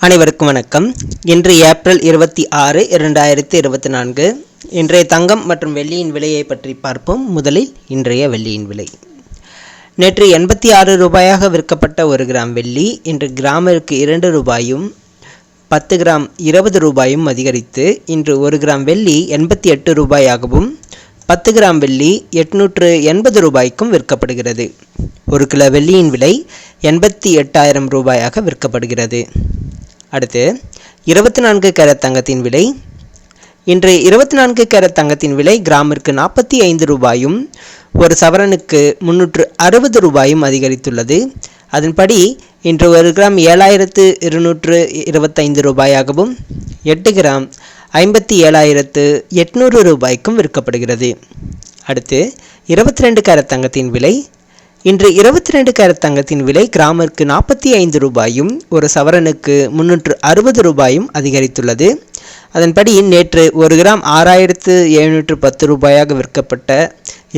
அனைவருக்கும் வணக்கம். இன்று ஏப்ரல் 26, 2024. இன்றைய தங்கம் மற்றும் வெள்ளியின் விலையை பற்றி பார்ப்போம். முதலில் இன்றைய வெள்ளியின் விலை. நேற்று 86 ரூபாயாக விற்கப்பட்ட 1 கிராம் வெள்ளி இன்று கிராமிற்கு 2 ரூபாயும் 10 கிராம் 20 ரூபாயும் அதிகரித்து இன்று 1 கிராம் வெள்ளி 88 ரூபாயாகவும் 10 கிராம் வெள்ளி 880 ரூபாய்க்கும் விற்கப்படுகிறது. 1 கிலோ வெள்ளியின் விலை 88,000 ரூபாயாக விற்கப்படுகிறது. அடுத்து 24 கேரட் தங்கத்தின் விலை. இன்று 24 கேரட் தங்கத்தின் விலை கிராமிற்கு 45 ரூபாயும் ஒரு சவரனுக்கு 360 ரூபாயும் அதிகரித்துள்ளது. அதன்படி இன்று 1 கிராம் 7,225 ரூபாயாகவும் 8 கிராம் 57,800 ரூபாய்க்கும் விற்கப்படுகிறது. அடுத்து 22 கேரட் தங்கத்தின் விலை. இன்று 22 கேரட் தங்கத்தின் விலை கிராமிற்கு 45 ரூபாயும் ஒரு சவரனுக்கு 360 ரூபாயும் அதிகரித்துள்ளது. அதன்படி நேற்று 1 கிராம் 6,710 ரூபாயாக விற்கப்பட்ட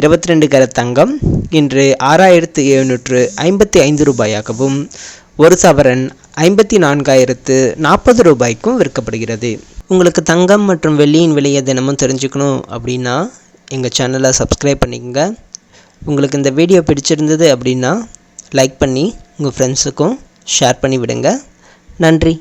22 கேரட் தங்கம் இன்று 6,755 ரூபாயாகவும் ஒரு சவரன் 54,040 ரூபாய்க்கும் விற்கப்படுகிறது. உங்களுக்கு தங்கம் மற்றும் வெள்ளியின் விலையை தினமும் தெரிஞ்சுக்கணும் அப்படின்னா எங்கள் சேனலை சப்ஸ்கிரைப் பண்ணிக்கோங்க. உங்களுக்கு இந்த வீடியோ பிடிச்சிருந்தது அப்படின்னா லைக் பண்ணி உங்கள் ஃப்ரெண்ட்ஸுக்கும் ஷேர் பண்ணி விடுங்க. நன்றி.